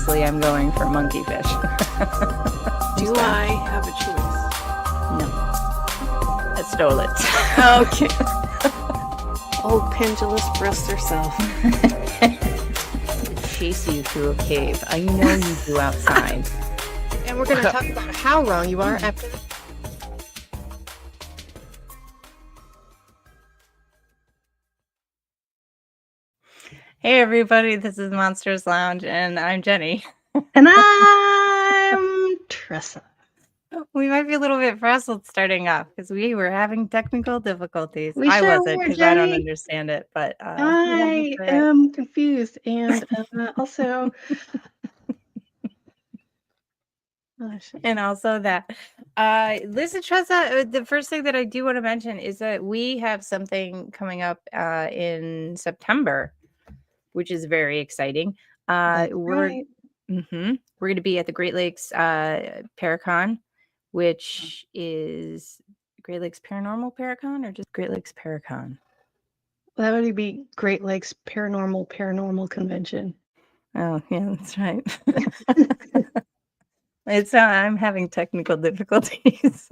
obviously I'm going for monkeyfish. Do I have a choice? No. I stole it. Okay. Old pendulous breast herself. Chase you through a cave. I know you do outside. And we're going to talk about how wrong you are after this. Hey everybody, this is Monsters Lounge and I'm Jeni. And I'm Tressa. We might be a little bit frazzled starting off because we were having technical difficulties. We I sure wasn't were, because I don't Jeni. understand it, but I am confused and also... And also that. Listen, Tressa, the first thing that I do want to mention is that we have something coming up in September, which is very exciting. We're going to be at the Great Lakes Paracon, which is Great Lakes Paranormal Paracon or just Great Lakes Paracon? That would be Great Lakes Paranormal Convention. Oh, yeah, that's right. It's I'm having technical difficulties.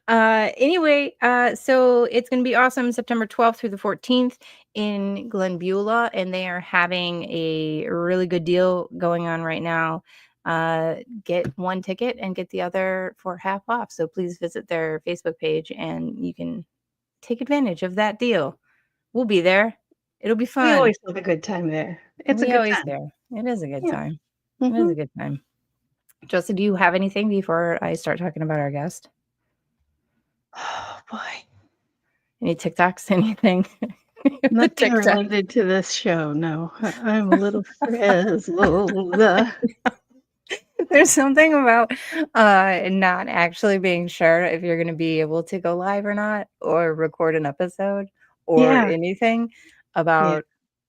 Anyway, so it's going to be awesome. September 12th through the 14th in Glenbeulah, and they are having a really good deal going on right now. Get one ticket and get the other for half off. So please visit their Facebook page and you can take advantage of that deal. We'll be there. It'll be fun. We always have a good time there. It's a good time. There. It is a good time. Mm-hmm. It is a good time. Justin, do you have anything before I start talking about our guest? Oh boy. Any TikToks? Anything? Nothing related to this show. No, I'm a little frazzled. There's something about not actually being sure if you're going to be able to go live or not, or record an episode or anything about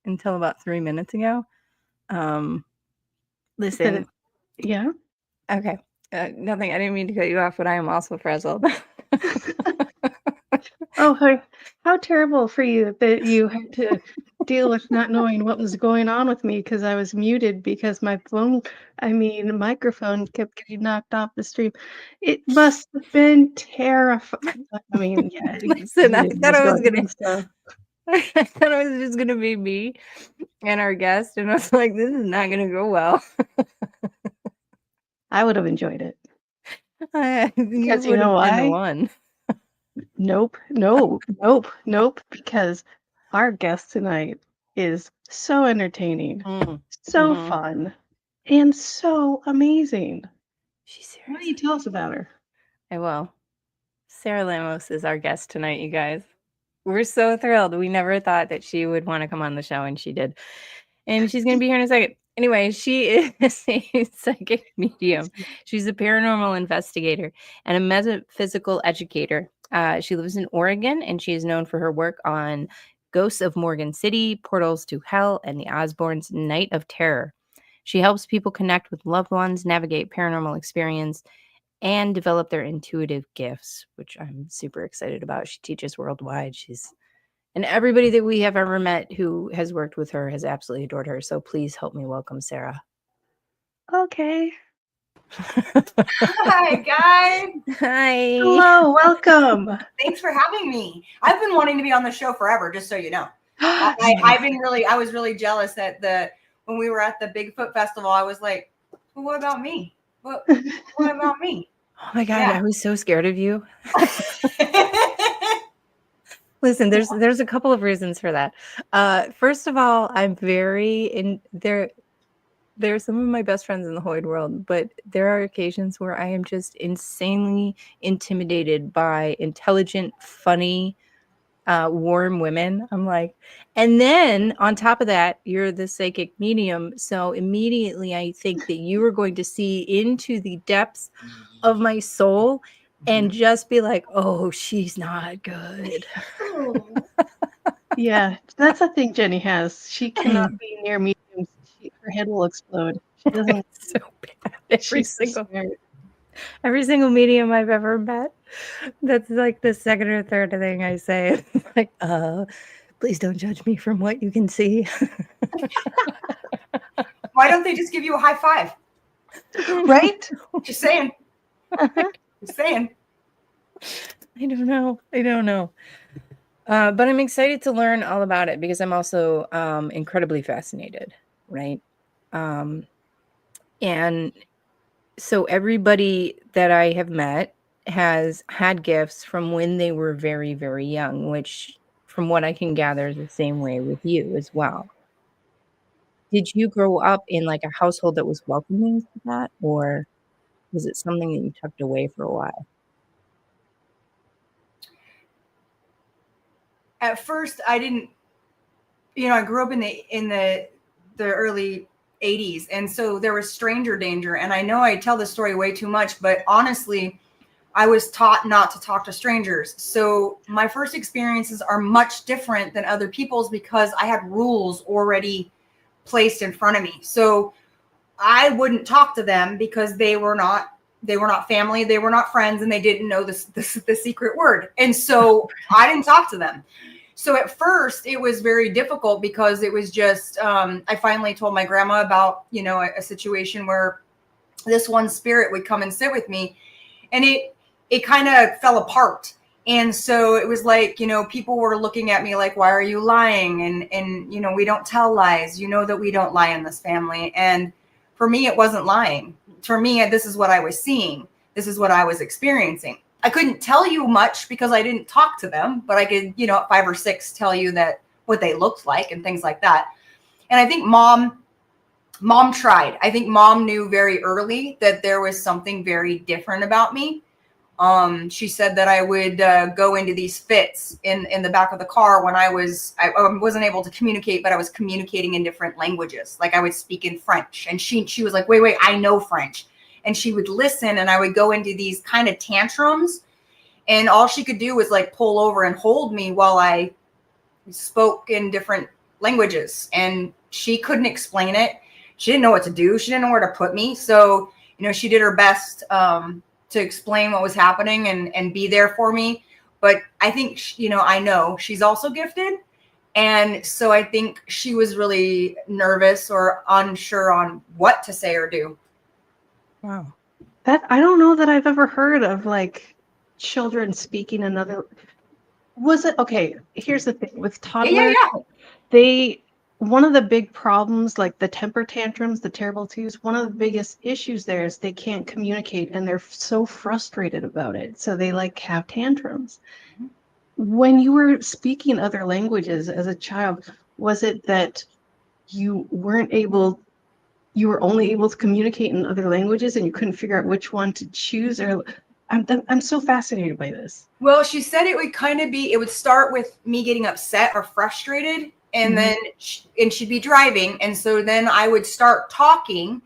until about 3 minutes ago. Listen. Yeah. Okay. Nothing. I didn't mean to cut you off, but I am also frazzled. Oh, how terrible for you that you had to deal with not knowing what was going on with me because I was muted because my microphone kept getting knocked off the stream. It must have been terrifying. I mean, yeah. Listen, I thought it was just going to be me and our guest, and I was like, this is not going to go well. I would have enjoyed it. Because you know why? One. Nope. Because our guest tonight is so entertaining, so fun, and so amazing. She's serious. Why don't you tell us about her? I will. Sarah Lemos is our guest tonight, you guys. We're so thrilled. We never thought that she would want to come on the show, and she did. And she's going to be here in a second. Anyway, she is a psychic medium. She's a paranormal investigator and a metaphysical educator. She lives in Oregon, and she is known for her work on Ghosts of Morgan City, Portals to Hell, and the Osbournes' Night of Terror. She helps people connect with loved ones, navigate paranormal experience, and develop their intuitive gifts, which I'm super excited about. She teaches worldwide. And everybody that we have ever met who has worked with her has absolutely adored her. So please help me welcome Sarah. Okay. Hi, guys. Hi. Hello, welcome. Thanks for having me. I've been wanting to be on the show forever, just so you know. I was really jealous that when we were at the Bigfoot Festival, I was like, well, what about me? What about me? Oh my God, I was so scared of you. Listen, there's a couple of reasons for that. First of all, I'm they're some of my best friends in the whole wide world, but there are occasions where I am just insanely intimidated by intelligent, funny, warm women. I'm like, and then on top of that, you're the psychic medium. So immediately I think that you are going to see into the depths of my soul and just be like, oh, she's not good. Yeah, that's a thing Jeni has. She cannot be near mediums. Her head will explode. She doesn't. It's so bad. Every single medium I've ever met, that's like the second or third thing I say. Like, please don't judge me from what you can see. Why don't they just give you a high five? Right? Just saying. Just saying. I don't know. But I'm excited to learn all about it because I'm also incredibly fascinated, right? And so everybody that I have met has had gifts from when they were very, very young, which from what I can gather is the same way with you as well. Did you grow up in like a household that was welcoming to that, or was it something that you tucked away for a while? At first, I didn't. I grew up in the early 80s, and so there was stranger danger. And I know I tell this story way too much, but honestly, I was taught not to talk to strangers. So my first experiences are much different than other people's because I had rules already placed in front of me. So I wouldn't talk to them because they were not family, they were not friends, and they didn't know the secret word. And so I didn't talk to them. So at first it was very difficult because it was just, I finally told my grandma about, a situation where this one spirit would come and sit with me, and it kind of fell apart. And so it was like, people were looking at me like, why are you lying? And, we don't tell lies, that we don't lie in this family. And for me, it wasn't lying. For me, this is what I was seeing. This is what I was experiencing. I couldn't tell you much because I didn't talk to them, but I could, at 5 or 6, tell you that what they looked like and things like that. And I think mom tried. I think mom knew very early that there was something very different about me. She said that I would go into these fits in the back of the car when I wasn't able to communicate, but I was communicating in different languages. Like I would speak in French, and she was like, wait, I know French. And she would listen, and I would go into these kind of tantrums, and all she could do was like pull over and hold me while I spoke in different languages, and she couldn't explain it. She didn't know what to do. She didn't know where to put me. So, she did her best to explain what was happening and be there for me. But I think, I know she's also gifted. And so I think she was really nervous or unsure on what to say or do. Wow. That I don't know that I've ever heard of like children speaking another. Was it okay? Here's the thing with toddlers. Yeah. One of the big problems, like the temper tantrums, the terrible twos, one of the biggest issues there is they can't communicate and they're so frustrated about it. So they like have tantrums. When you were speaking other languages as a child, was it that you were only able to communicate in other languages and you couldn't figure out which one to choose? Or I'm so fascinated by this. Well, she said it would start with me getting upset or frustrated, and then she'd be driving. And so then I would start talking,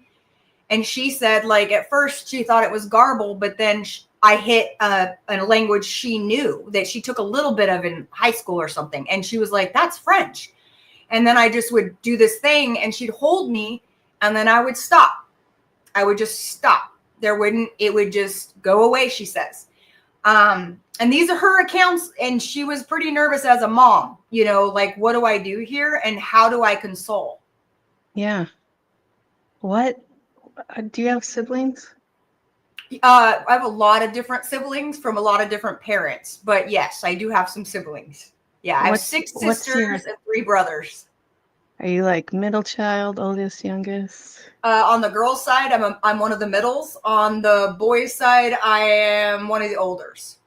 and she said, like, at first she thought it was garble, but then I hit a language she knew that she took a little bit of in high school or something. And she was like, that's French. And then I just would do this thing, and she'd hold me, and then I would stop. I would just stop. It would just go away, she says. And these are her accounts, and she was pretty nervous as a mom, like, what do I do here? And how do I console? Yeah. What? Do you have siblings? I have a lot of different siblings from a lot of different parents, but yes, I do have some siblings. Yeah, I have 6 sisters and 3 brothers. Are you like middle child, oldest, youngest? On the girls' side, I'm one of the middles. On the boys' side, I am one of the olders.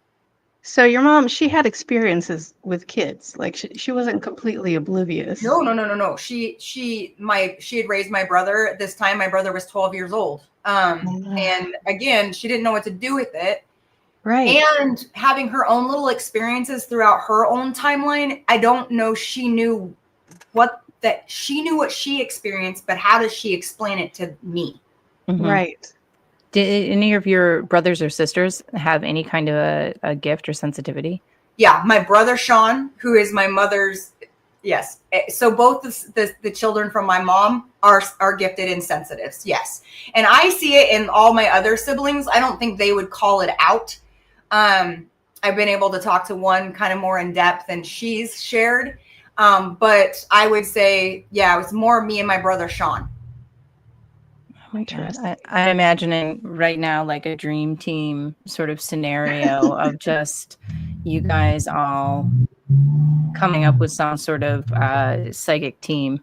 So your mom, she had experiences with kids. Like she wasn't completely oblivious. No. She had raised my brother. At this time, my brother was 12 years old. And again, she didn't know what to do with it. Right. And having her own little experiences throughout her own timeline, I don't know she knew what she experienced, but how does she explain it to me? Mm-hmm. Right. Did any of your brothers or sisters have any kind of a gift or sensitivity? Yeah, my brother Sean, who is my mother's, yes. So both the children from my mom are gifted and sensitives, yes. And I see it in all my other siblings. I don't think they would call it out. I've been able to talk to one kind of more in depth than she's shared. But I would say, yeah, it was more me and my brother Sean. Interesting. I'm imagining right now like a dream team sort of scenario of just you guys all coming up with some sort of psychic team.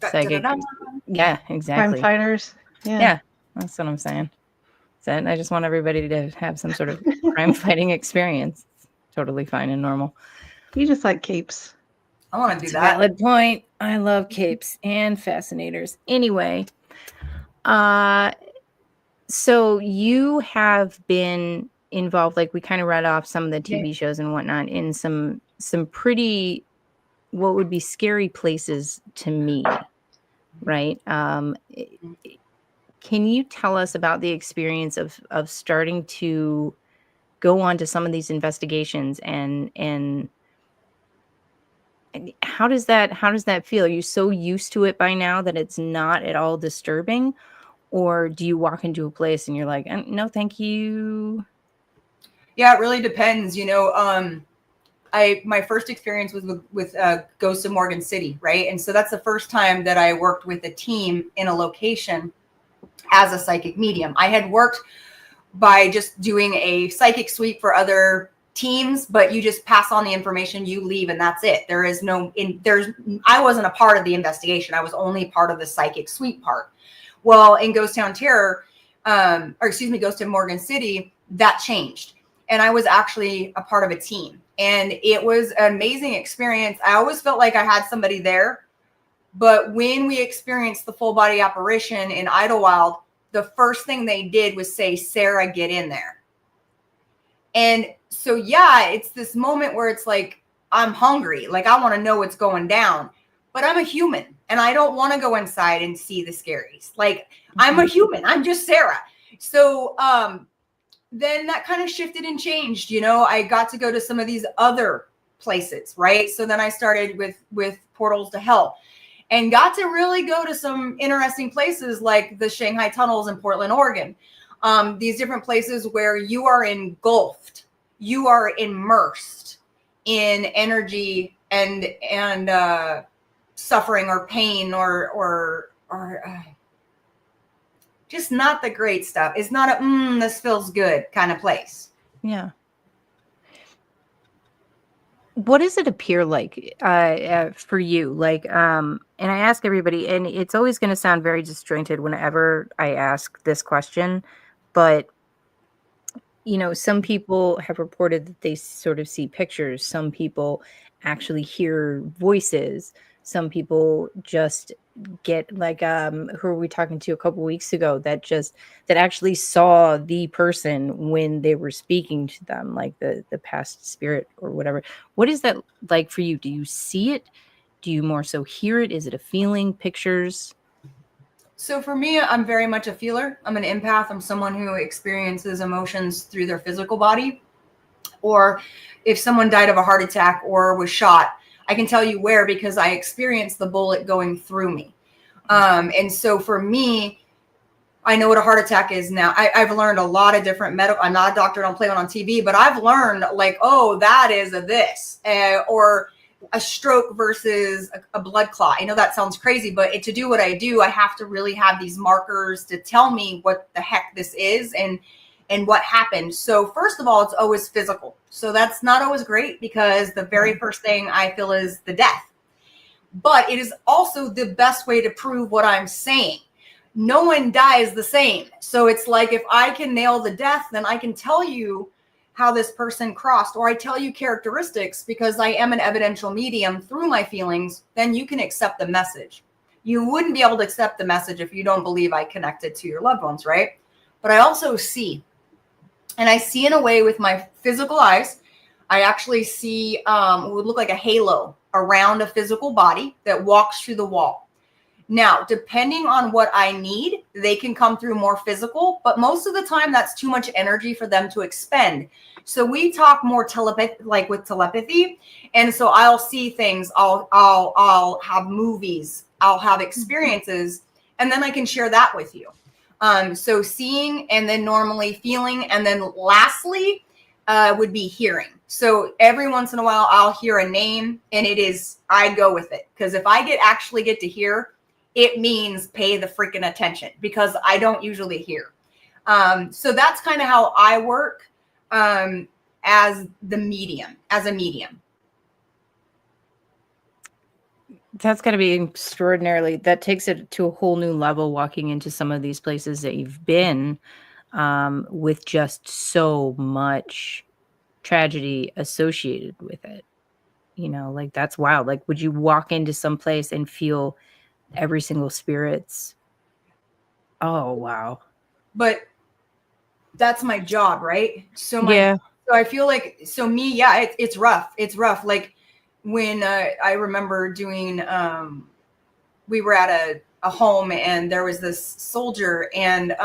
Psychic. Yeah, Crime exactly. fighters. Yeah. Yeah, that's what I'm saying. So I just want everybody to have some sort of crime fighting experience. Totally fine and normal. You just like capes. I want to do It's a that. valid point. I love capes and fascinators. Anyway, so you have been involved, like we kind of read off some of the TV shows and whatnot, in some pretty, what would be scary places to me, right? Can you tell us about the experience of starting to go on to some of these investigations and how does that feel? Are you so used to it by now that it's not at all disturbing? Or do you walk into a place and you're like, no, thank you? Yeah, it really depends. My first experience was with Ghosts of Morgan City, right? And so that's the first time that I worked with a team in a location as a psychic medium. I had worked by just doing a psychic sweep for other teams, but you just pass on the information, you leave, and that's it. I wasn't a part of the investigation. I was only part of the psychic sweep part. Well, in Ghost Town Terror, Ghost of Morgan City, that changed. And I was actually a part of a team. And it was an amazing experience. I always felt like I had somebody there. But when we experienced the full body apparition in Idlewild, the first thing they did was say, Sarah, get in there. And so, yeah, it's this moment where it's like, I'm hungry. Like, I want to know what's going down. But I'm a human and I don't want to go inside and see the scaries. Like, I'm a human. I'm just Sarah. So then that kind of shifted and changed. I got to go to some of these other places, right? So then I started with Portals to Hell and got to really go to some interesting places like the Shanghai tunnels in Portland, Oregon. These different places where you are engulfed, you are immersed in energy and suffering or pain or just not the great stuff. It's not a this feels good kind of place. Yeah. What does it appear like for you? Like, and I ask everybody, and it's always going to sound very disjointed whenever I ask this question, but some people have reported that they sort of see pictures. Some people actually hear voices. Some people just get like, who were we talking to a couple weeks ago that actually saw the person when they were speaking to them, like the past spirit or whatever. What is that like for you? Do you see it? Do you more so hear it? Is it a feeling, pictures? So for me, I'm very much a feeler. I'm an empath. I'm someone who experiences emotions through their physical body. Or if someone died of a heart attack or was shot, I can tell you where because I experienced the bullet going through me. And so for me, I know what a heart attack is now. I've learned a lot of different medical. I'm not a doctor. I don't play one on TV, but I've learned like, oh, that is a this or a stroke versus a blood clot. I know that sounds crazy, but to do what I do, I have to really have these markers to tell me what the heck this is and what happened. So first of all, it's always physical. So that's not always great because the very first thing I feel is the death. But it is also the best way to prove what I'm saying. No one dies the same. So it's like if I can nail the death, then I can tell you how this person crossed, or I tell you characteristics because I am an evidential medium through my feelings, then you can accept the message. You wouldn't be able to accept the message if you don't believe I connected to your loved ones, right? But I also see. And I see in a way with my physical eyes. I actually see what would look like a halo around a physical body that walks through the wall. Now, depending on what I need, they can come through more physical, but most of the time that's too much energy for them to expend. So we talk more with telepathy. And so I'll see things, I'll have movies, I'll have experiences, and then I can share that with you. So seeing and then normally feeling. And then lastly would be hearing. So every once in a while I'll hear a name and I go with it. Because if I actually get to hear, it means pay the freaking attention, because I don't usually hear. So that's kind of how I work as a medium. That's got to be extraordinarily, that takes it to a whole new level, walking into some of these places that you've been with just so much tragedy associated with it. You know, like that's wild. Like, would you walk into some place and feel every single spirit's? Oh, wow. But that's my job, right? So yeah. So I feel like, it's rough. It's rough. Like when I remember doing, we were at a home and there was this soldier, and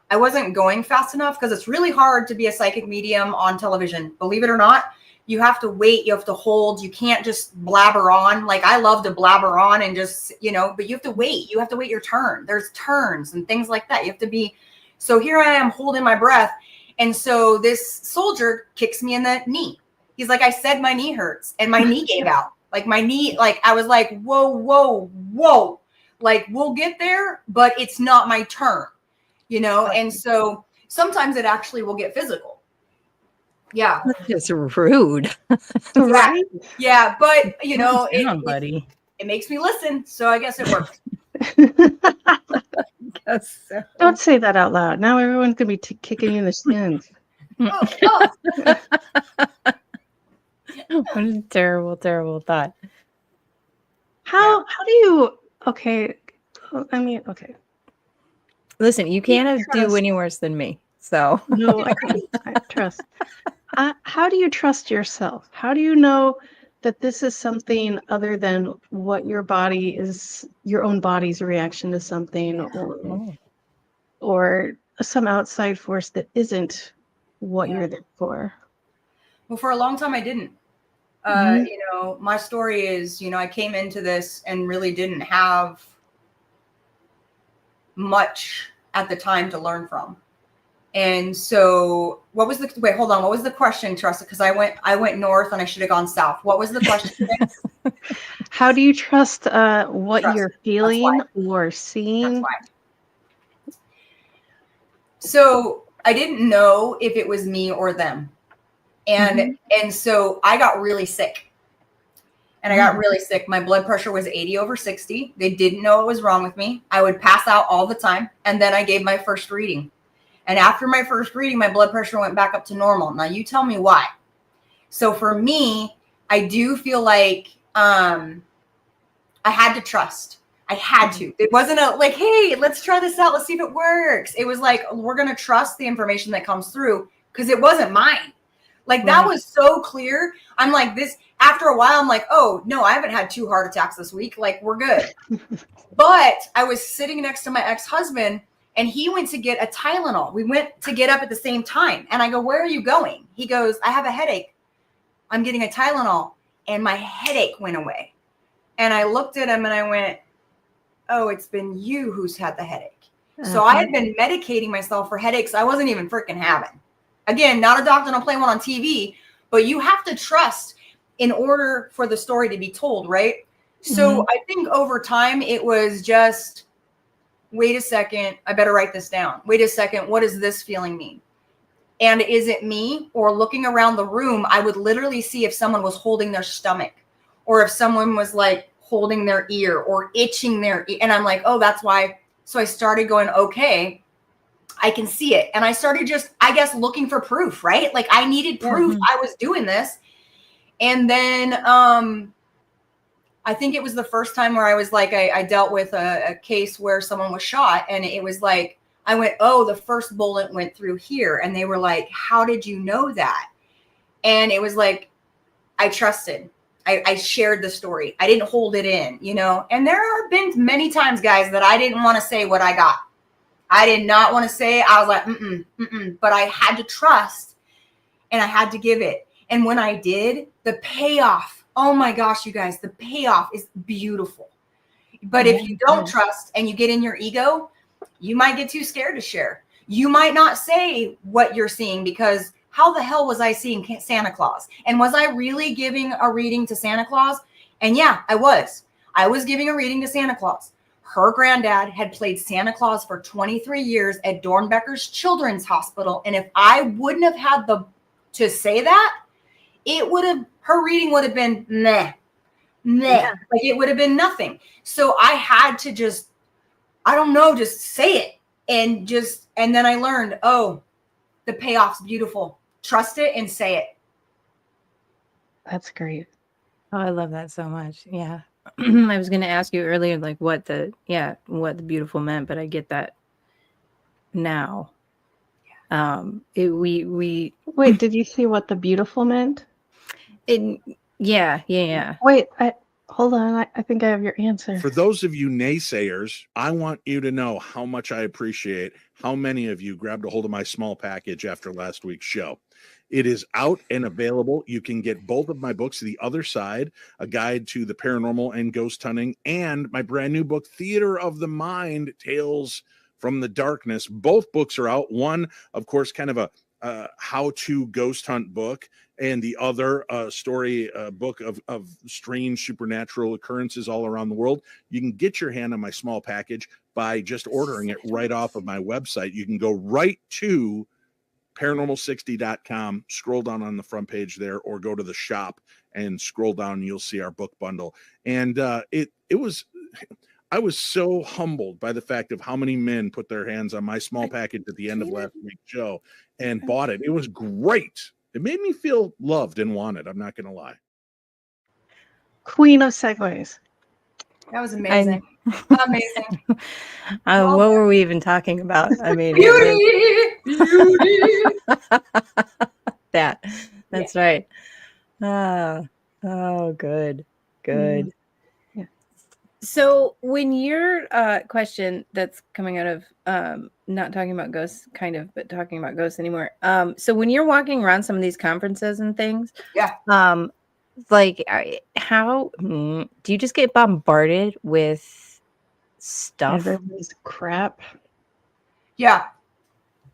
I wasn't going fast enough because it's really hard to be a psychic medium on television. Believe it or not, you have to wait, you have to hold, you can't just blabber on. Like I love to blabber on and just, but you have to wait. You have to wait your turn. There's turns and things like that. You have to be, so here I am holding my breath. And so this soldier kicks me in the knee. He's like, I said my knee hurts, and my knee gave out. Like my knee, like I was like, whoa. Like we'll get there, but it's not my turn, And so sometimes it actually will get physical. Yeah. It's rude. Right? Yeah. But buddy. It makes me listen. So I guess it works. So. Don't say that out loud. Now everyone's going to be kicking you in the shins. Oh. What a terrible, terrible thought. How do you, okay. Listen, you can't do any worse than me. So no, I trust. How do you trust yourself? How do you know that this is something other than what your own body's reaction to something, or some outside force that isn't what you're there for? Well, for a long time, I didn't. My story is, I came into this and really didn't have much at the time to learn from. And so what was the question, Tressa? Because I went north and I should have gone south. What was the question? How do you trust what you're feeling or seeing? So I didn't know if it was me or them. And so I got really sick. And I got really sick. My blood pressure was 80/60. They didn't know what was wrong with me. I would pass out all the time. And then I gave my first reading. And after my first reading, my blood pressure went back up to normal. Now you tell me why. So for me, I do feel like I had to trust. I had to. It wasn't like, hey, let's try this out. Let's see if it works. It was like, we're going to trust the information that comes through, because it wasn't mine. Like that was so clear. I'm like this, after a while, I'm like, oh no, I haven't had 2 heart attacks this week. Like we're good. But I was sitting next to my ex-husband, and he went to get a Tylenol. We went to get up at the same time. And I go, where are you going? He goes, I have a headache. I'm getting a Tylenol. And my headache went away. And I looked at him and I went, oh, it's been you who's had the headache. So I had been medicating myself for headaches I wasn't even freaking having. Again, not a doctor, don't play one on TV, but you have to trust in order for the story to be told, right? So I think over time it was just, wait a second, I better write this down. Wait a second, what does this feeling mean? And is it me? Or looking around the room, I would literally see if someone was holding their stomach, or if someone was like holding their ear or itching their ear. And I'm like, oh, that's why. So I started going, okay, I can see it. And I started just, I guess, looking for proof, right? Like I needed proof I was doing this. And then I think it was the first time where I was like, I dealt with a case where someone was shot, and it was like, I went, oh, the first bullet went through here. And they were like, how did you know that? And it was like, I trusted. I shared the story. I didn't hold it in, and there have been many times, guys, that I didn't want to say what I got. I did not want to say, I was like, but I had to trust, and I had to give it. And when I did, the payoff, oh my gosh, you guys, the payoff is beautiful. But if you don't trust and you get in your ego, you might get too scared to share. You might not say what you're seeing, because how the hell was I seeing Santa Claus? And was I really giving a reading to Santa Claus? And yeah, I was. I was giving a reading to Santa Claus. her granddad had played Santa Claus for 23 years at Dornbecker's Children's Hospital. And if I wouldn't have had to say that, her reading would have been meh. Yeah. Like it would have been nothing. So I had to just say it. And then I learned, oh, the payoff's beautiful. Trust it and say it. That's great. Oh, I love that so much. Yeah. I was going to ask you earlier, like what the beautiful meant, but I get that now. Wait, did you see what the beautiful meant? Yeah. Wait, hold on. I think I have your answer. For those of you naysayers, I want you to know how much I appreciate how many of you grabbed a hold of my small package after last week's show. It is out and available. You can get both of my books, The Other Side, A Guide to the Paranormal and Ghost Hunting, and my brand new book, Theater of the Mind, Tales from the Darkness. Both books are out. One, of course, kind of a how-to ghost hunt book, and the other story book of strange supernatural occurrences all around the world. You can get your hand on my small package by just ordering it right off of my website. You can go right to paranormal60.com, scroll down on the front page there, or go to the shop and scroll down and you'll see our book bundle. And I was so humbled by the fact of how many men put their hands on my small package at the end of last week's show and bought it. It was great. It made me feel loved and wanted. I'm not going to lie. Queen of segues. That was amazing. Amazing. What were we even talking about? I mean, beauty. That's right. Oh, good. Yeah. So when your question that's coming out of not talking about ghosts, kind of, but talking about ghosts anymore. So when you're walking around some of these conferences and things, like how do you just get bombarded with stuff? Everybody's crap. Yeah.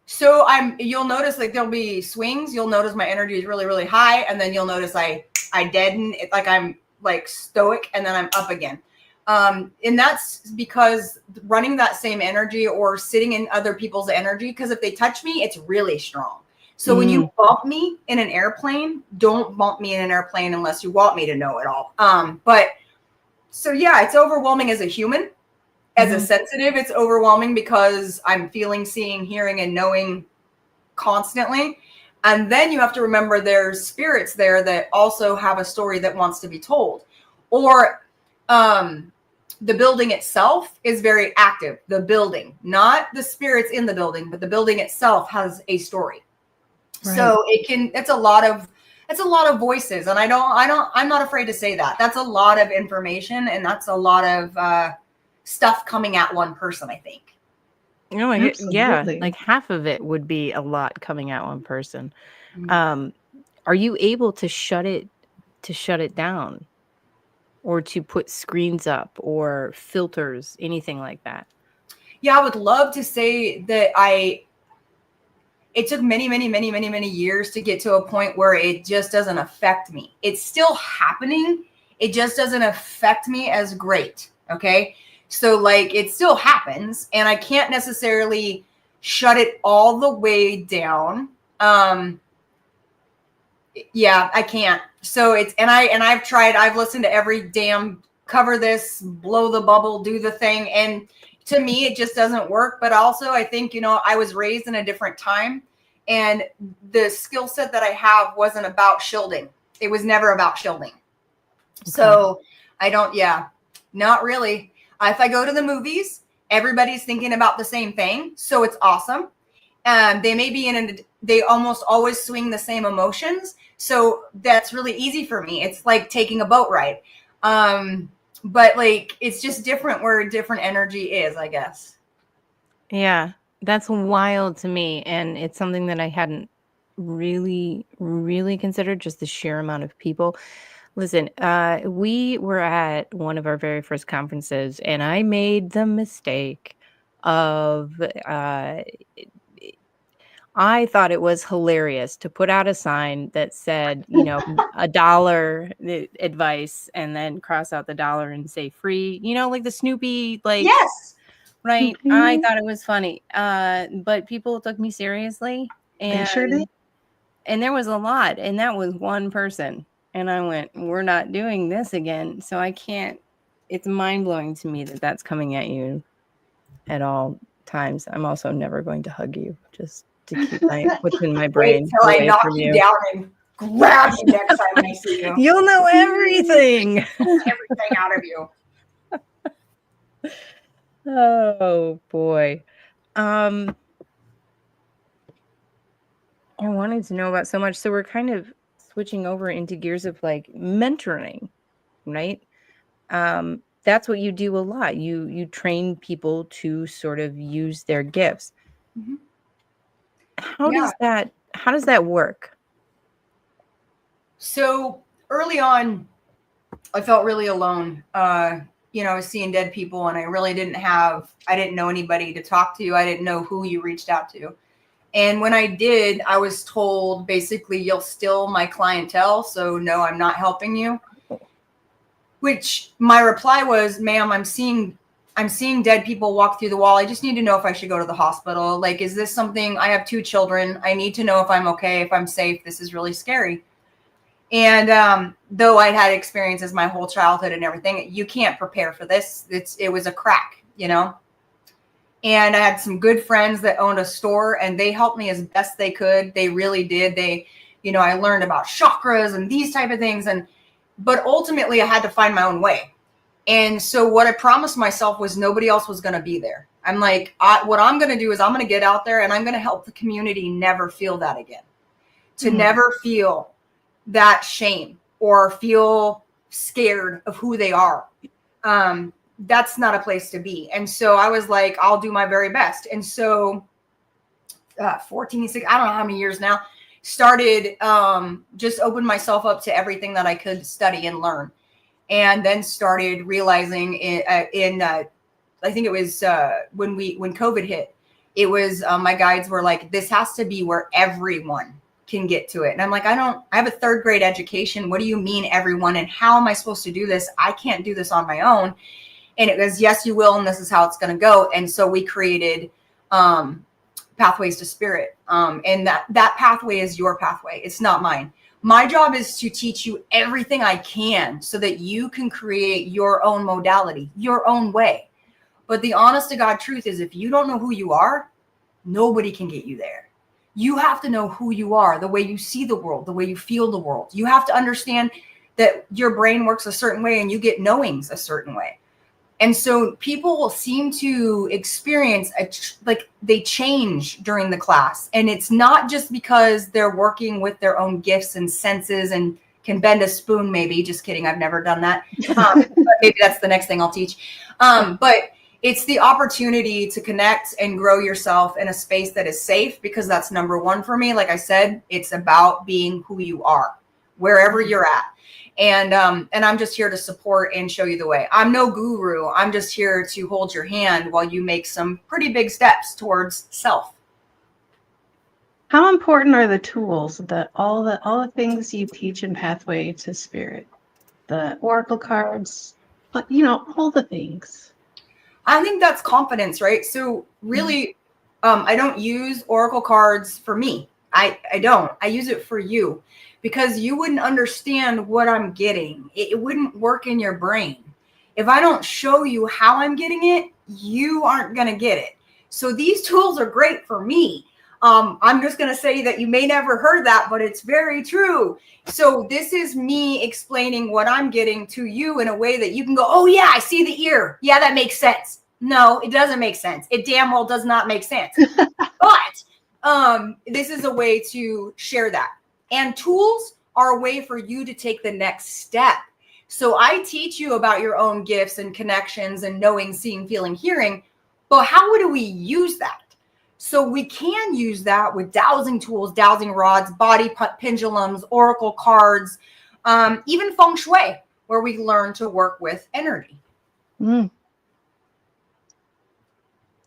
So you'll notice like there'll be swings. You'll notice my energy is really, really high. And then you'll notice I deaden it. Like I'm like stoic and then I'm up again. And that's because running that same energy or sitting in other people's energy, because if they touch me, it's really strong. So when you bump me in an airplane, don't bump me in an airplane unless you want me to know it all. But so yeah, it's overwhelming as a human. As a sensitive, it's overwhelming because I'm feeling, seeing, hearing, and knowing constantly. And then you have to remember there's spirits there that also have a story that wants to be told. Or the building itself is very active. The building, not the spirits in the building, but the building itself has a story. Right. So it's a lot of voices. And I'm not afraid to say that. That's a lot of information and that's a lot of stuff coming at one person, I think. Oh, yeah, like half of it would be a lot coming at one person. Are you able to shut it down, or to put screens up or filters, anything like that? Yeah, I would love to say that it took many, many, many, many, many years to get to a point where it just doesn't affect me. It's still happening. It just doesn't affect me as great. Okay. So like it still happens and I can't necessarily shut it all the way down. Yeah, I can't. So I've tried, I've listened to every damn cover this, blow the bubble, do the thing. And to me, it just doesn't work. But also I think, I was raised in a different time and the skill set that I have wasn't about shielding. It was never about shielding. Okay. So not really. If I go to the movies, everybody's thinking about the same thing. So it's awesome. They may be they almost always swing the same emotions. So that's really easy for me. It's like taking a boat ride. But like, it's just different where different energy is, I guess. Yeah, that's wild to me. And it's something that I hadn't really, really considered, just the sheer amount of people. Listen, we were at one of our very first conferences and I made the mistake of I thought it was hilarious to put out a sign that said, you know, $1 advice, and then cross out the dollar and say free, you know, like the Snoopy, like, Yes. right. Mhm. I thought it was funny. But people took me seriously, They sure did. and there was a lot, and that was one person. And I went, we're not doing this again. So I can't, it's mind blowing to me that that's coming at you at all times. I'm also never going to hug you, just to keep what's in my Wait brain till I away knock from you you. down and grab you next time I see you. You'll know everything. Everything out of you. Oh boy. I wanted to know about so much. So we're kind of switching over into gears of like mentoring, right? That's what you do a lot. You train people to sort of use their gifts. Mhm. How Yeah. does that work? So early on, I felt really alone. You know, I was seeing dead people, and I really didn't know anybody to talk to. I didn't know who you reached out to. And when I did, I was told basically, you'll steal my clientele. So no, I'm not helping you. Which my reply was, ma'am, I'm seeing dead people walk through the wall. I just need to know if I should go to the hospital. Like, is this something? I have 2 children. I need to know if I'm okay, if I'm safe. This is really scary. And though I'd had experiences my whole childhood and everything, you can't prepare for this. It was a crack, you know? And I had some good friends that owned a store, and they helped me as best they could. They really did. I learned about chakras and these type of things. But ultimately I had to find my own way. And so what I promised myself was nobody else was going to be there. I'm like, what I'm going to do is I'm going to get out there, and I'm going to help the community never feel that again. To never feel that shame or feel scared of who they are. That's not a place to be. And so I was like, I'll do my very best. And so 14, 16, I don't know how many years now, started just opened myself up to everything that I could study and learn. And then started realizing I think it was when COVID hit, it was my guides were like, this has to be where everyone can get to it. And I'm like, I have a 3rd grade education. What do you mean everyone? And how am I supposed to do this? I can't do this on my own. And it was, yes, you will. And this is how it's going to go. And so we created Pathways to Spirit. And that pathway is your pathway. It's not mine. My job is to teach you everything I can so that you can create your own modality, your own way. But the honest to God truth is, if you don't know who you are, nobody can get you there. You have to know who you are, the way you see the world, the way you feel the world. You have to understand that your brain works a certain way and you get knowings a certain way. And so people will seem to experience they change during the class. And it's not just because they're working with their own gifts and senses and can bend a spoon, maybe. Just kidding. I've never done that. But maybe that's the next thing I'll teach. But it's the opportunity to connect and grow yourself in a space that is safe, because that's number one for me. Like I said, it's about being who you are, wherever you're at. And I'm just here to support and show you the way. I'm no guru. I'm just here to hold your hand while you make some pretty big steps towards self. How important are the tools, all the things you teach in Pathway to Spirit, the oracle cards, but all the things? I think that's confidence, right? So really, I don't use oracle cards for me. I don't. I use it for you, because you wouldn't understand what I'm getting. It wouldn't work in your brain. If I don't show you how I'm getting it, you aren't going to get it. So these tools are great for me. I'm just going to say that you may never heard that, but it's very true. So this is me explaining what I'm getting to you in a way that you can go, oh yeah, I see the ear. Yeah, that makes sense. No, it doesn't make sense. It damn well does not make sense. But this is a way to share that. And tools are a way for you to take the next step. So I teach you about your own gifts and connections and knowing, seeing, feeling, hearing. But how do we use that? So we can use that with dowsing tools, dowsing rods, body pendulums, oracle cards, even feng shui, where we learn to work with energy.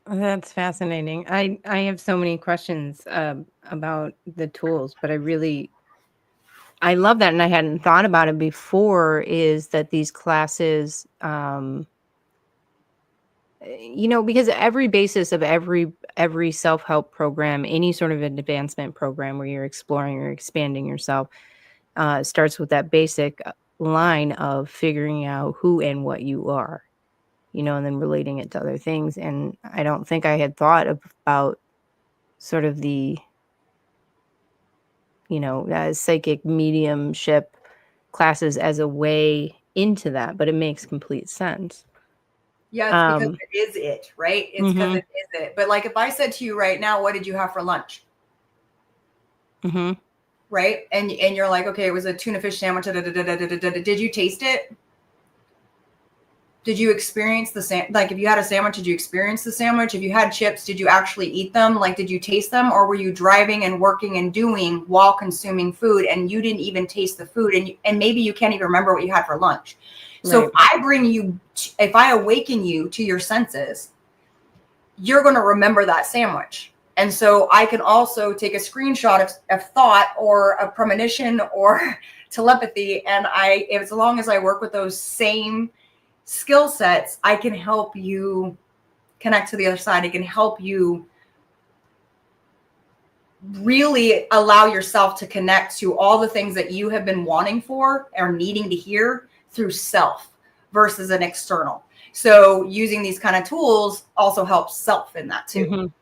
That's fascinating. I have so many questions about the tools, but I love that, and I hadn't thought about it before. Is that these classes, because every basis of every self-help program, any sort of advancement program where you're exploring or expanding yourself, starts with that basic line of figuring out who and what you are, and then relating it to other things. And I don't think I had thought about sort of the, psychic mediumship classes as a way into that, but it makes complete sense. Yeah, it's because it is it, right? It's because it is it. But like if I said to you right now, what did you have for lunch? Right? And you're like, okay, it was a tuna fish sandwich. Did you taste it? Did you experience the like if you had a sandwich, did you experience the sandwich? If you had chips, did you actually eat them? Like, did you taste them? Or were you driving and working and doing while consuming food and you didn't even taste the food? And maybe you can't even remember what you had for lunch. So Right. if I awaken you to your senses, you're going to remember that sandwich. And so I can also take a screenshot of thought or a premonition or telepathy. And as long as I work with those same skill sets, I can help you connect to the other side. I can help you really allow yourself to connect to all the things that you have been wanting for or needing to hear through self versus an external. So using these kind of tools also helps self in that too.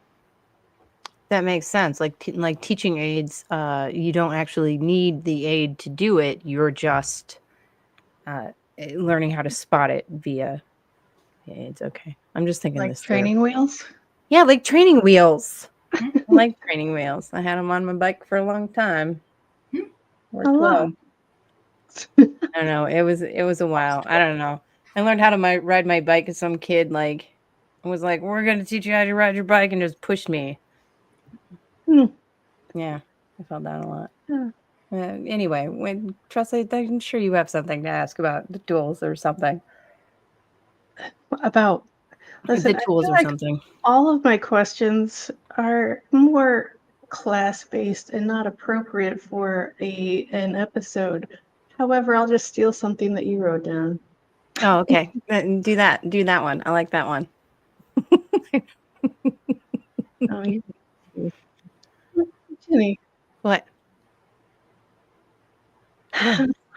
That makes sense. Like teaching aids, you don't actually need the aid to do it. You're just learning how to spot it via aids. Okay. I'm just thinking Like this training wheels. Yeah, like training wheels. I like training wheels. I had them on my bike for a long time. Worked well. I don't know. It was a while. I don't know. I learned how to ride my bike as some kid was like, we're going to teach you how to ride your bike, and just pushed me. Yeah, I fell down a lot. Anyway, when Tressa, I'm sure you have something to ask about the tools or something. About The tools or something. All of my questions are more class-based and not appropriate for an episode. However, I'll just steal something that you wrote down. Oh, okay. Do that. Do that one. I like that one. Jeni. What?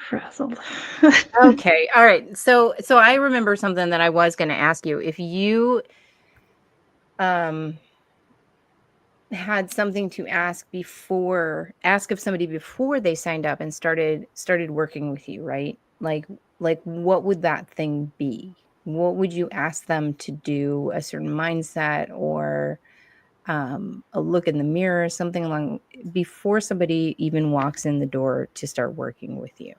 Frazzled. Okay. All right. So I remember something that I was going to ask you. If you had something to ask of somebody before they signed up and started working with you, right? Like what would that thing be? What would you ask them to do? A certain mindset or a look in the mirror, something along before somebody even walks in the door to start working with you?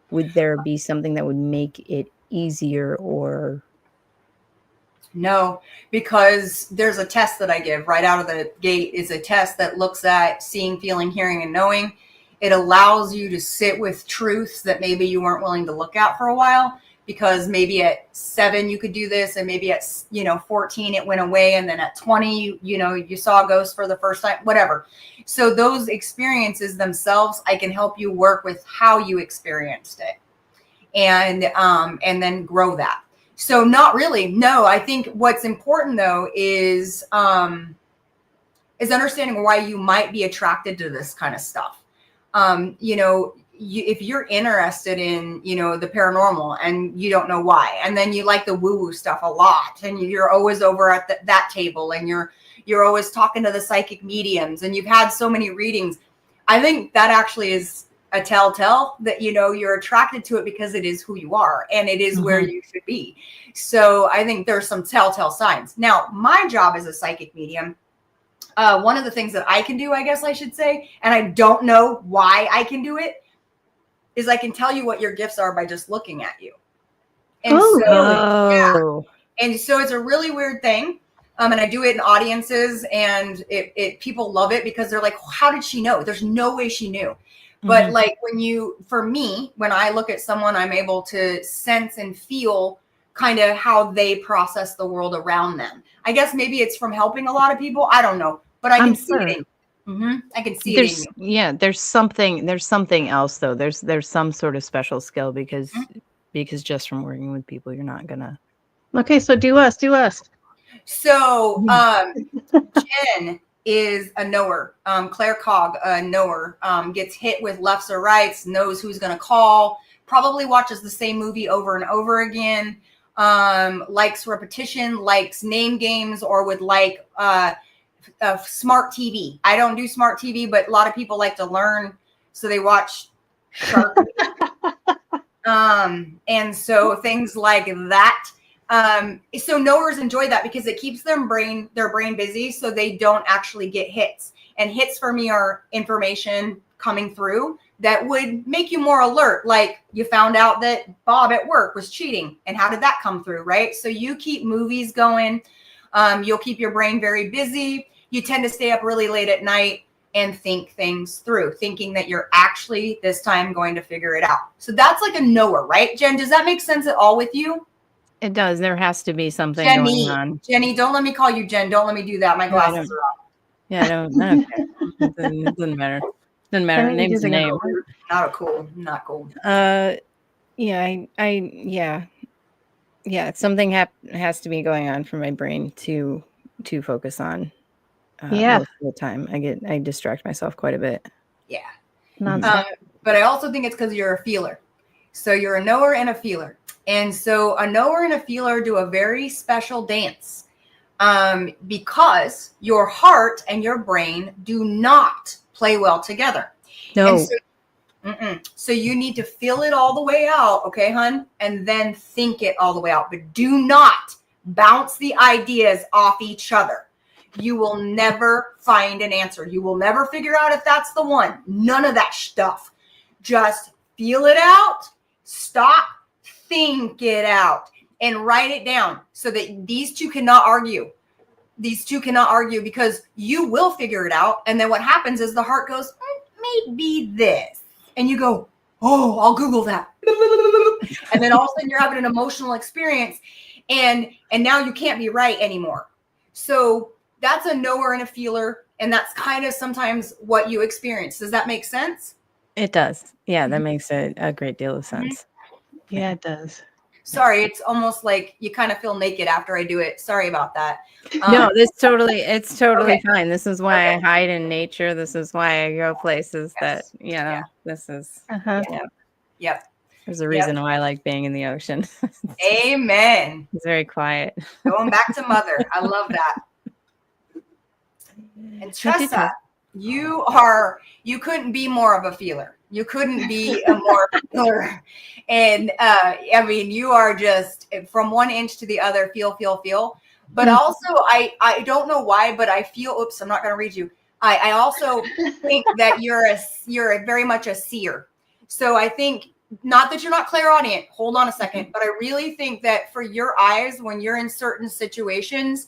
Would there be something that would make it easier or? No, because there's a test that I give right out of the gate is a test that looks at seeing, feeling, hearing, and knowing. It allows you to sit with truths that maybe you weren't willing to look at for a while, because maybe at 7 you could do this, and maybe at 14 it went away, and then at 20 you saw a ghost for the first time, whatever. So those experiences themselves, I can help you work with how you experienced it, and then grow that. So not really. No, I think what's important though is understanding why you might be attracted to this kind of stuff. If you're interested in, the paranormal and you don't know why, and then you like the woo-woo stuff a lot, and you're always over at that table, and you're always talking to the psychic mediums, and you've had so many readings, I think that actually is a telltale that you're attracted to it, because it is who you are and it is where you should be. So I think there's some telltale signs. Now, my job as a psychic medium, one of the things that I can do, I guess I should say, and I don't know why I can do it, is I can tell you what your gifts are by just looking at you. And and so it's a really weird thing. And I do it in audiences, and people love it because they're like, how did she know? There's no way she knew. But like when I look at someone, I'm able to sense and feel kind of how they process the world around them. I guess maybe it's from helping a lot of people. I don't know, but I can see it in you. I can see it in you. Yeah, there's something else though. There's some sort of special skill because just from working with people, you're not gonna. Okay, so do us. So Jen is a knower. Claire Cog, a knower, gets hit with lefts or rights, knows who's going to call, probably watches the same movie over and over again, likes repetition, likes name games, or would like smart TV. I don't do smart TV, but a lot of people like to learn, so they watch Shark. And so things like that. So knowers enjoy that because it keeps their brain busy, so they don't actually get hits. And hits for me are information coming through that would make you more alert. Like you found out that Bob at work was cheating, and how did that come through, right? So you keep movies going. You'll keep your brain very busy. You tend to stay up really late at night and think things through, thinking that you're actually this time going to figure it out. So that's like a knower, right? Jen, does that make sense at all with you? It does. There has to be something going on. Jeni, don't let me call you Jen. Don't let me do that. My glasses are off. Yeah, I don't care. It doesn't matter. Doesn't matter. Name's a name. Not cool. Yeah. Something has to be going on for my brain to focus on. Most of the time, I distract myself quite a bit. Yeah. But I also think it's because you're a feeler. So you're a knower and a feeler. And so a knower and a feeler do a very special dance because your heart and your brain do not play well together. No. So you need to feel it all the way out, okay, hun? And then think it all the way out. But do not bounce the ideas off each other. You will never find an answer. You will never figure out if that's the one. None of that stuff. Just feel it out. Stop. Think it out and write it down so that these two cannot argue. These two cannot argue because you will figure it out. And then what happens is the heart goes, maybe this. And you go, oh, I'll Google that. And then all of a sudden you're having an emotional experience and now you can't be right anymore. So that's a knower and a feeler. And that's kind of sometimes what you experience. Does that make sense? It does. Yeah, that makes a great deal of sense. Yeah, it does. Sorry, it's almost like you kind of feel naked after I do it. Sorry about that. No, it's totally fine. This is why I hide in nature. This is why I go places that, this is. Yep. There's a reason why I like being in the ocean. Amen. It's very quiet. Going back to mother. I love that. And Tressa, you couldn't be more of a feeler. You couldn't be a more feeler. And I mean, you are just from one inch to the other, feel. But also, I don't know why, but I feel, oops, I'm not going to read you. I also think that you're very much a seer. So I think, not that you're not clairaudient, hold on a second, but I really think that for your eyes, when you're in certain situations,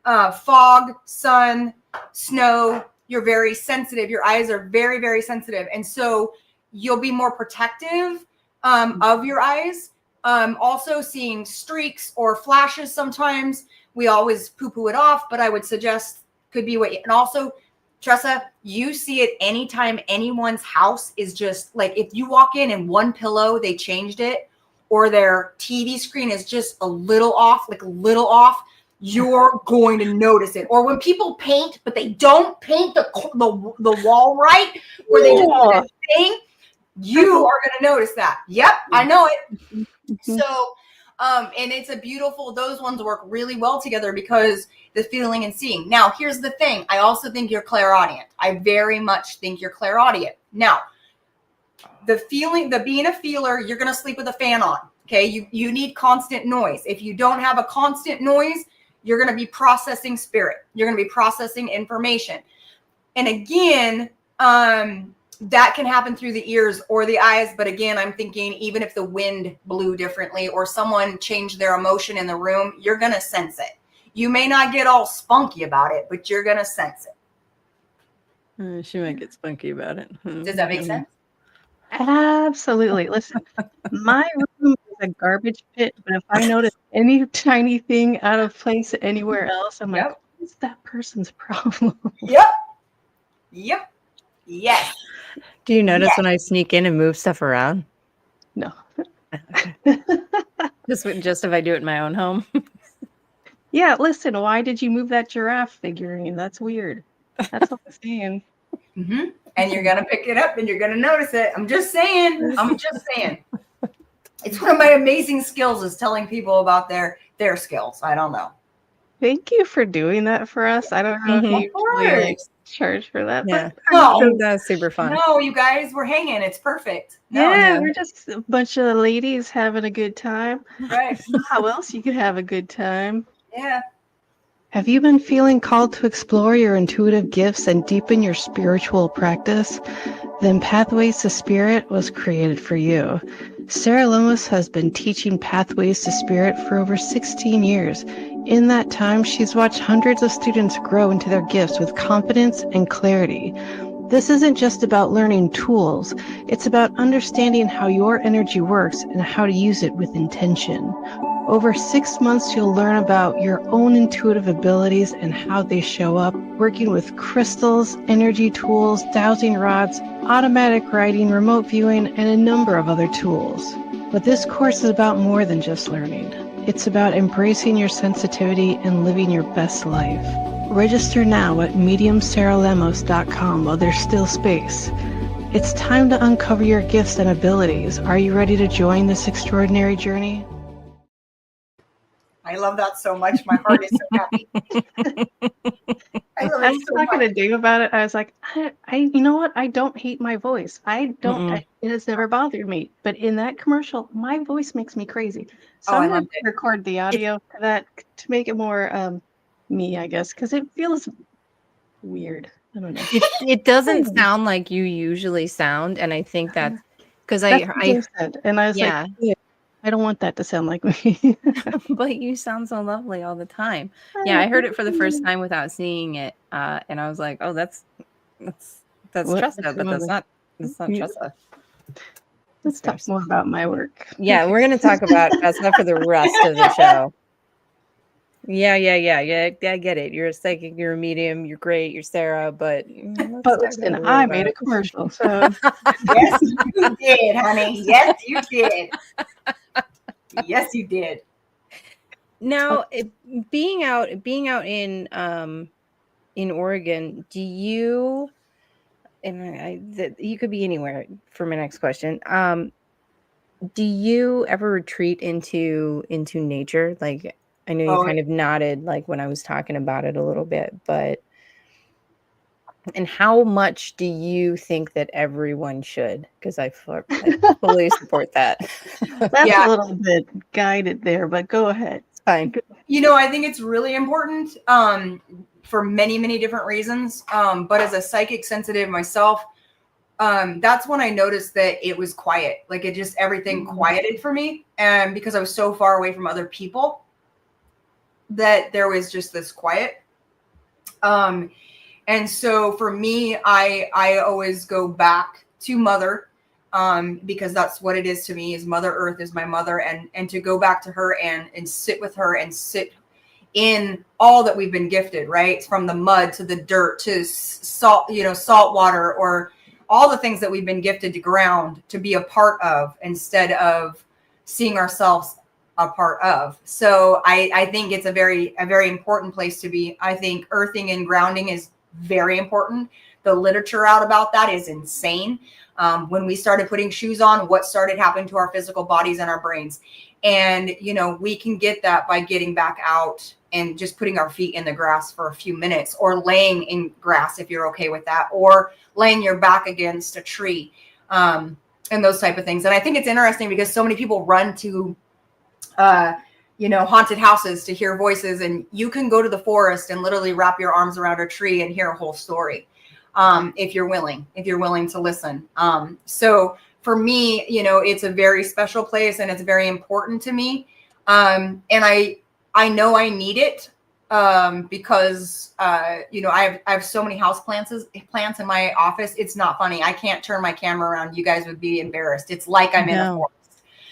fog, sun, snow, you're very sensitive. Your eyes are very, very sensitive. And so you'll be more protective of your eyes. Also seeing streaks or flashes sometimes. We always poo-poo it off, but I would suggest could be what, and also, Tressa, you see it anytime anyone's house is just like, if you walk in and one pillow, they changed it, or their TV screen is just a little off, you're going to notice it. Or when people paint, but they don't paint the wall right, where they just do that thing, you are going to notice that. Yep, I know it. So, and it's a beautiful, those ones work really well together because the feeling and seeing. Now, here's the thing. I also think you're clairaudient. I very much think you're clairaudient. Now, the being a feeler, you're going to sleep with a fan on. Okay. You need constant noise. If you don't have a constant noise, you're going to be processing spirit. You're going to be processing information. And again, that can happen through the ears or the eyes. But again, I'm thinking even if the wind blew differently or someone changed their emotion in the room, you're going to sense it. You may not get all spunky about it, but you're going to sense it. She might get spunky about it. Does that make sense? Absolutely. Listen, my room a garbage pit, but if I notice any tiny thing out of place anywhere else, I'm like, Yep. what's that person's problem? Yep. Yep. Yes. Do you notice when I sneak in and move stuff around? No. Just if I do it in my own home. Yeah, listen, why did you move that giraffe figurine? That's weird. That's what I'm saying. Mm-hmm. And you're gonna pick it up and you're gonna notice it. I'm just saying. It's one of my amazing skills is telling people about their skills. I don't know. Thank you for doing that for us. I don't know if you usually like charge for that, Yeah. but No, That's super fun. no, you guys, we're hanging. It's perfect. No, yeah, we're just a bunch of ladies having a good time. right. How else you could have a good time? Yeah. Have you been feeling called to explore your intuitive gifts and deepen your spiritual practice? Then Pathways to Spirit was created for you. Sarah Lemos has been teaching Pathways to Spirit for over 16 years. In that time, she's watched hundreds of students grow into their gifts with confidence and clarity. This isn't just about learning tools. It's about understanding how your energy works and how to use it with intention. Over 6 months, you'll learn about your own intuitive abilities and how they show up, working with crystals, energy tools, dowsing rods, automatic writing, remote viewing, and a number of other tools. But this course is about more than just learning. It's about embracing your sensitivity and living your best life. Register now at mediumsarahlemos.com while there's still space. It's time to uncover your gifts and abilities. Are you ready to join this extraordinary journey? I love that so much. My heart is so happy. I love I was it so talking much. to Dave about it. I was like, you know what? I don't hate my voice. It has never bothered me. But in that commercial, my voice makes me crazy. So Oh, I I'm going loved to record the audio for that to make it more me, I guess, because it feels weird. I don't know. It doesn't sound like you usually sound, and I think that's because That's what Dave said. And I was yeah. like, yeah, I don't want that to sound like me. But you sound so lovely all the time. Yeah, I heard it for the first time without seeing it, and I was like, "Oh, that's Tressa," but that's not Tressa. Let's talk more about my work. Yeah, we're gonna talk about Tressa for the rest of the show. Yeah. I get it. You're a psychic. You're a medium. You're great. You're Sarah, but Listen, I made a commercial, so Yes, you did, honey. Yes, you did. Yes, you did. Now, being out in Oregon, do you? And you could be anywhere for my next question. Do you ever retreat into nature? Like, I know you kind of nodded, like when I was talking about it a little bit, but and how much do you think that everyone should? Because I fully support that. that's a little bit guided there, but go ahead. It's fine. You know, I think it's really important for many, many different reasons. But as a psychic sensitive myself, that's when I noticed that it was quiet. Like it just everything quieted for me. And because I was so far away from other people, that there was just this quiet. And so for me, I always go back to Mother, because that's what it is to me. Is Mother Earth is my mother, and to go back to her and sit with her and sit in all that we've been gifted, right? From the mud to the dirt to salt, salt water, or all the things that we've been gifted to ground to be a part of instead of seeing ourselves a part of. So I think it's a very important place to be. I think earthing and grounding is very important. The literature out about that is insane. When we started putting shoes on, what started happening to our physical bodies and our brains. And, we can get that by getting back out and just putting our feet in the grass for a few minutes, or laying in grass if you're okay with that, or laying your back against a tree, and those type of things. And I think it's interesting because so many people run to haunted houses to hear voices, and you can go to the forest and literally wrap your arms around a tree and hear a whole story. If you're willing to listen. So for me, it's a very special place and it's very important to me. And I know I need it, because, I have so many plants in my office. It's not funny. I can't turn my camera around. You guys would be embarrassed. It's like I'm in a forest.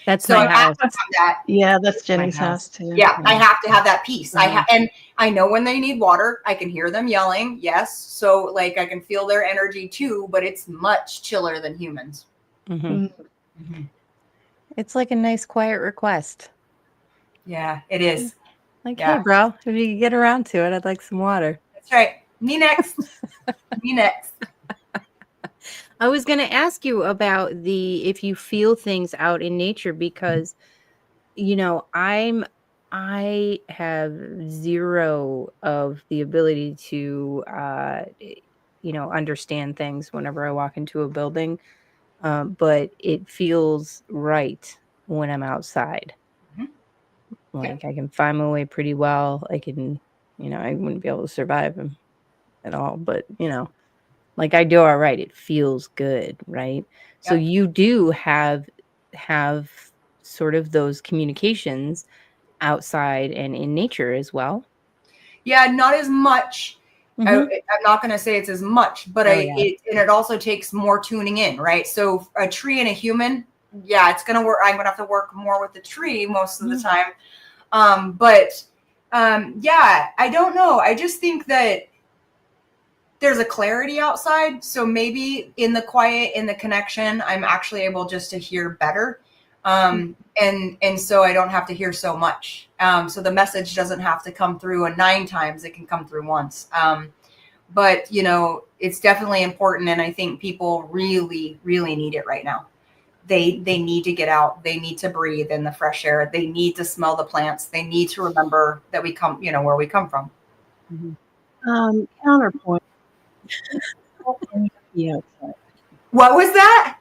That's So my I have house. to have that. Yeah, that's My Jenny's house. house too. Yeah, I have to have that peace. Mhm. And I know when they need water. I can hear them yelling. Yes, so like I can feel their energy too, but it's much chiller than humans. Mhm. Mm. It's like a nice quiet request. Yeah, it is. Like, Yeah. hey, bro, if you get around to it, I'd like some water. That's right. Me next. Me next. I was going to ask you about if you feel things out in nature, because, you know, I have zero of the ability to, you know, understand things whenever I walk into a building. But it feels right when I'm outside. Mhm. Like I can find my way pretty well. I can, you know, I wouldn't be able to survive them at all, but you know, like I do all right. It feels good, right? So Yep. you do have sort of those communications outside and in nature as well. Yeah, not as much. Mhm. I'm not going to say it's as much, but Oh, yeah. it also takes more tuning in, right? So a tree and a human, yeah, it's going to work. I'm going to have to work more with the tree most of the time. Yeah, I don't know. I just think that there's a clarity outside. So maybe in the quiet, in the connection, I'm actually able just to hear better. And so I don't have to hear so much. So the message doesn't have to come through 9 times. It can come through once. But you know, it's definitely important. And I think people really, really need it right now. They need to get out. They need to breathe in the fresh air. They need to smell the plants. They need to remember that we come, you know, where we come from. Counterpoint. Hot and yucky outside. What was that?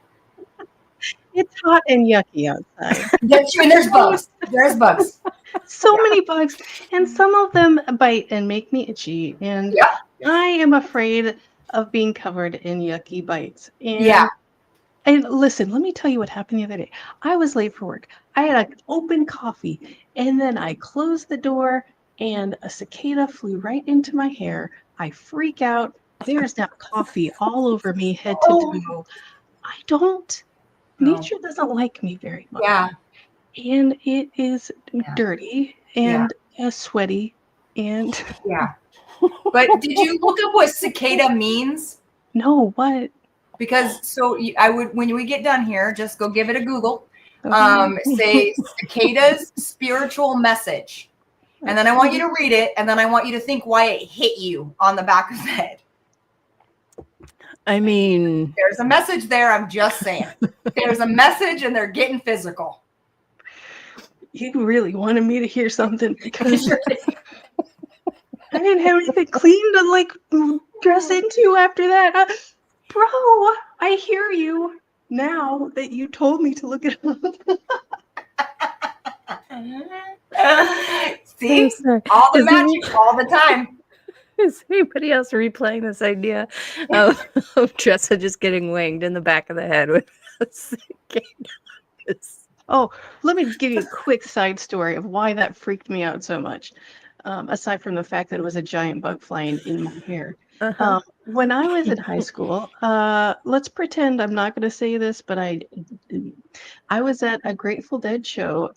It's hot and yucky outside. That's true. And there's bugs. There's bugs. So many bugs, and some of them bite and make me itchy, and Yeah. I am afraid of being covered in yucky bites. And Yeah. And listen, let me tell you what happened the other day. I was late for work. I had an open coffee, and then I closed the door, and a cicada flew right into my hair. I freak out. There's now coffee all over me, head to toe. I don't. No. Nature doesn't like me very much. Yeah. And it is Yeah. dirty and sweaty and Yeah. But did you look up what cicada means? no, what? Because I would, when we get done here, just go give it a Google. Okay. Say cicada's spiritual message. And then I want you to read it, and then I want you to think why it hit you on the back of the head. I mean, There's a message there. I'm just saying. There's a message, and they're getting physical. You really wanted me to hear something because I didn't have anything clean to like dress into after that. Bro, I hear you now that you told me to look it up. See? All the magic, all the time. Is anybody else replaying this idea of Tressa just getting winged in the back of the head with a cicada? Oh, let me give you a quick side story of why that freaked me out so much. Aside from the fact that it was a giant bug flying in my hair. Uh-huh. When I was in high school, let's pretend I'm not going to say this, but I was at a Grateful Dead show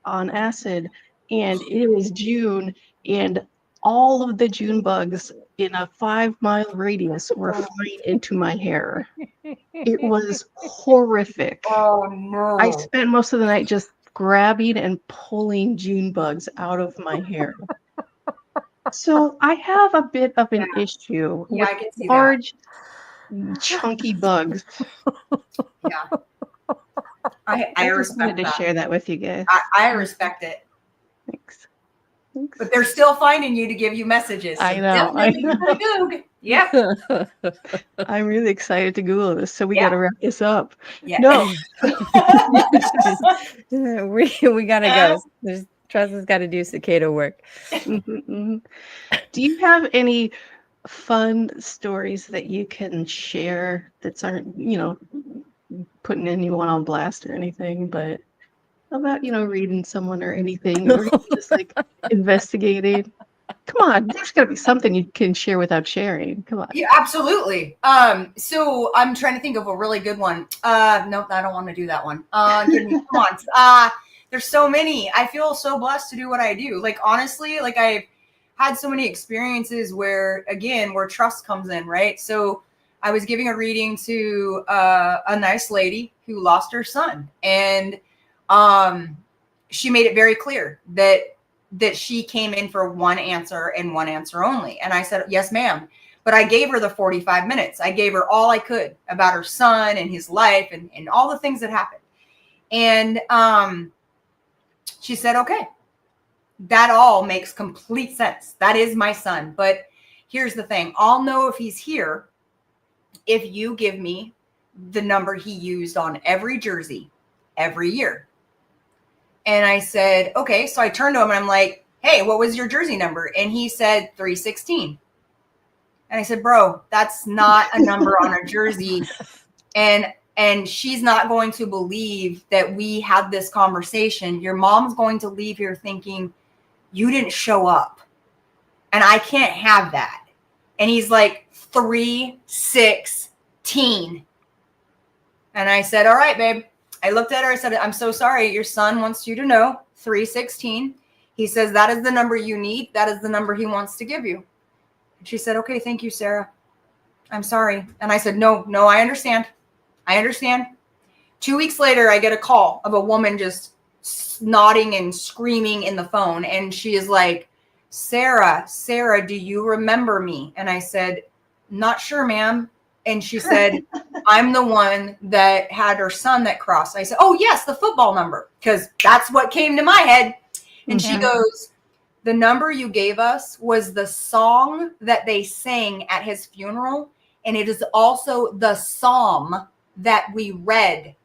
on acid, and it was June, and all of the June bugs in a 5-mile radius were flying into my hair. It was horrific. Oh, no. I spent most of the night just grabbing and pulling June bugs out of my hair. So I have a bit of an issue Yeah, I with can see large, chunky bugs. Yeah. I just respect wanted to that. share that with you guys. I respect it. Thanks. But they're still finding you to give you messages. So I know. I definitely know. give it a Goog. Yep. I'm really excited to Google this, so we got to wrap this up. Yeah. No. we gotta go. Tressa's got to do cicada work. Do you have any fun stories that you can share that aren't, putting anyone on blast or anything, but about, reading someone or anything, or just like investigating? Come on, there's got to be something you can share without sharing. Come on. Yeah, absolutely. So I'm trying to think of a really good one. Nope, I don't want to do that one. Come on. There's so many. I feel so blessed to do what I do. Like, honestly, like I've had so many experiences where trust comes in, right? So I was giving a reading to a nice lady who lost her son, and she made it very clear that she came in for one answer and one answer only. And I said, yes, ma'am. But I gave her the 45 minutes. I gave her all I could about her son and his life and all the things that happened. And she said, okay, that all makes complete sense. That is my son. But here's the thing. I'll know if he's here if you give me the number he used on every jersey every year. And I said, okay. So I turned to him and I'm like, hey, what was your jersey number? And he said 316. And I said, bro, that's not a number on a jersey. And she's not going to believe that we had this conversation. Your mom's going to leave here thinking you didn't show up. And I can't have that. And he's like, 316. And I said, all right, babe. I looked at her. I said, I'm so sorry. Your son wants you to know 316. He says that is the number you need. That is the number he wants to give you. And she said, okay, thank you, Sarah. I'm sorry. And I said, no, I understand. I understand. 2 weeks later, I get a call of a woman just nodding and screaming in the phone. And she is like, Sarah, do you remember me? And I said, not sure, ma'am. And she said, I'm the one that had her son that crossed. I said, oh, yes, the football number, because that's what came to my head. And she goes, the number you gave us was the song that they sang at his funeral. And it is also the psalm that we read.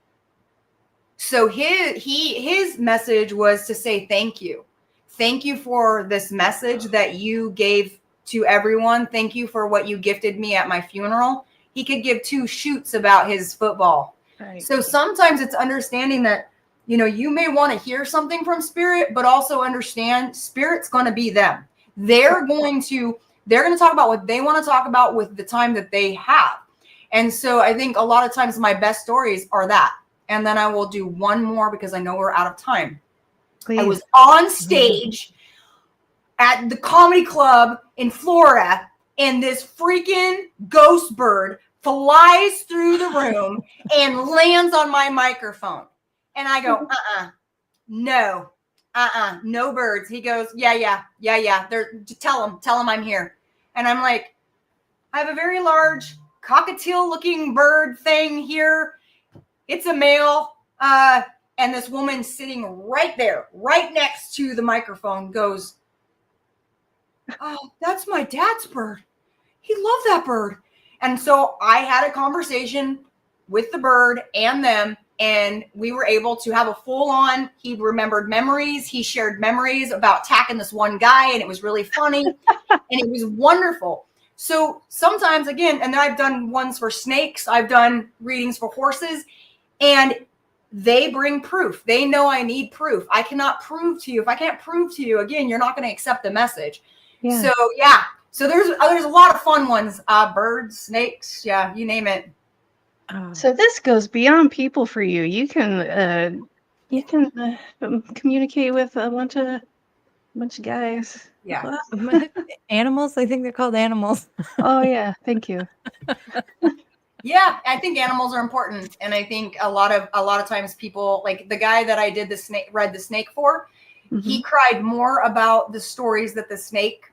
So his message was to say thank you. Thank you for this message that you gave to everyone. Thank you for what you gifted me at my funeral. He could give two shoots about his football. Right. So sometimes it's understanding that, you may want to hear something from spirit, but also understand spirit's going to be them. They're going to talk about what they want to talk about with the time that they have. And so I think a lot of times my best stories are that. And then I will do one more because I know we're out of time. Please. I was on stage at the comedy club in Florida, and this freaking ghost bird flies through the room and lands on my microphone. And I go, no birds. He goes, yeah. Tell him I'm here. And I'm like, I have a very large cockatiel looking bird thing here. It's a male. And this woman sitting right there, right next to the microphone goes, oh, that's my dad's bird. He loved that bird. And so I had a conversation with the bird and them, and we were able to have a full on, he remembered memories. He shared memories about attacking this one guy, and it was really funny and it was wonderful. So sometimes, again, and then I've done ones for snakes. I've done readings for horses, and they bring proof. They know I need proof. I cannot prove to you. If I can't prove to you, again, you're not going to accept the message. Yeah. So, yeah. So there's a lot of fun ones. Birds, snakes, yeah, you name it. So this goes beyond people for you. You can communicate with a bunch of guys. Yeah. Animals. I think they're called animals. Oh yeah. Thank you. Yeah, I think animals are important, and I think a lot of times people, like the guy that I did read the snake for, he cried more about the stories that the snake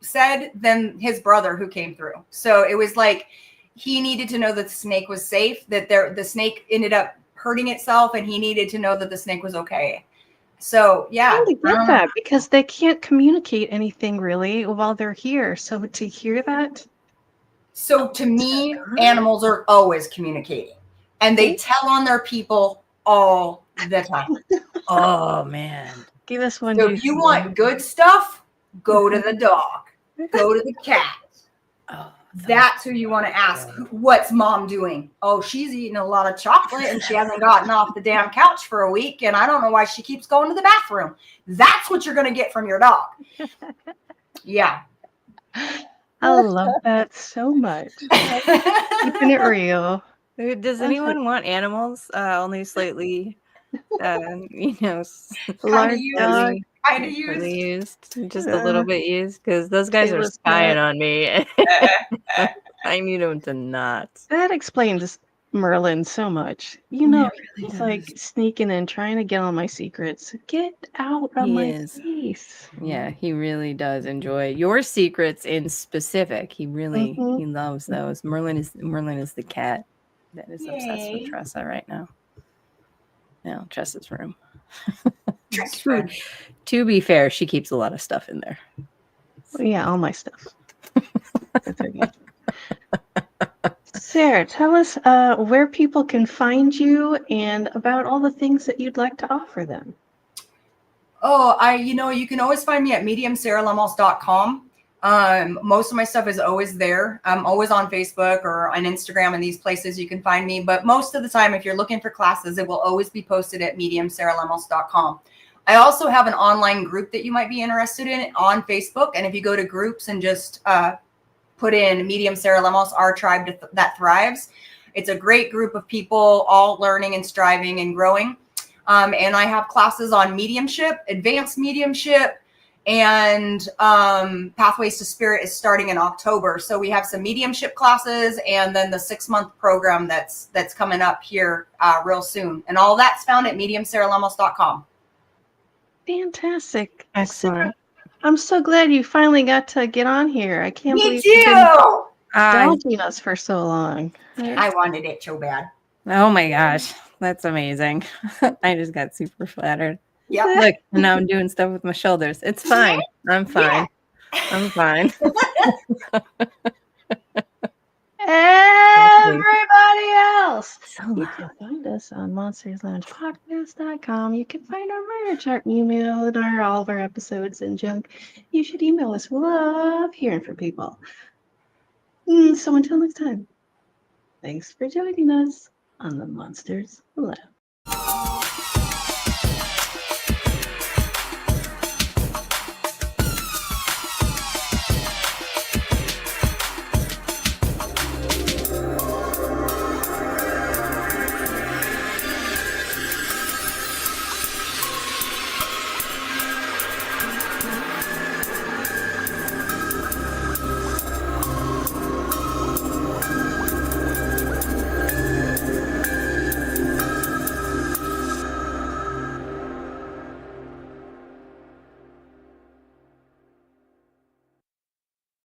said than his brother who came through. So it was like he needed to know that the snake was safe, that the snake ended up hurting itself, and he needed to know that the snake was okay. So yeah, I get that because they can't communicate anything really while they're here. So to hear that. So to me, animals are always communicating, and they tell on their people all the time. Oh man. Give us one. So if you want good stuff, go to the dog, go to the cat. Oh, that's who you want to ask. What's mom doing? Oh, she's eating a lot of chocolate and she hasn't gotten off the damn couch for a week, and I don't know why she keeps going to the bathroom. That's what you're going to get from your dog. Yeah. I love that so much. Keeping it real. Does like- anyone want animals? Only slightly, you know, Large used. dog. slightly, Kind of used. slightly used, just a little bit used, because those guys are Taylor's spying cat. on me. I need them to not. That explains Merlin so much. You Yeah, know, it really he's like sneaking in, trying to get on my secrets. Get out of He my is. face. Yeah, he really does enjoy your secrets in specific. He really Mhm. he loves those. Merlin is the cat that is obsessed with Yay. Tressa right now. No, Tressa's room. Trust to, friend. to be fair, she keeps a lot of stuff in there. Yeah, all my stuff. That's okay. Sarah, tell us where people can find you and about all the things that you'd like to offer them. Oh, you can always find me at mediumsarahlemos.com. Most of my stuff is always there. I'm always on Facebook or on Instagram and these places you can find me. But most of the time, if you're looking for classes, it will always be posted at mediumsarahlemos.com. I also have an online group that you might be interested in on Facebook. And if you go to groups and just put in Medium Sarah Lemos, our tribe that thrives, it's a great group of people all learning and striving and growing. And I have classes on mediumship, advanced mediumship, and Pathways to Spirit is starting in October. So we have some mediumship classes and then the 6-month program that's coming up here real soon. And all that's found at mediumsarahlemos.com. Fantastic. Excellent. Sarah, I'm so glad you finally got to get on here. I can't Me believe you've been too. dodging us for so long. I wanted it so bad. Oh my gosh, that's amazing. I just got super flattered. Yep. Look, and now I'm doing stuff with my shoulders. It's fine. I'm fine. I'm fine. Everybody else. So You loud. can find us on monstersloungepodcast.com. You can find our merch, our email, and all of our episodes and junk. You should email us. We love hearing from people. So until next time, thanks for joining us on the Monsters Lounge.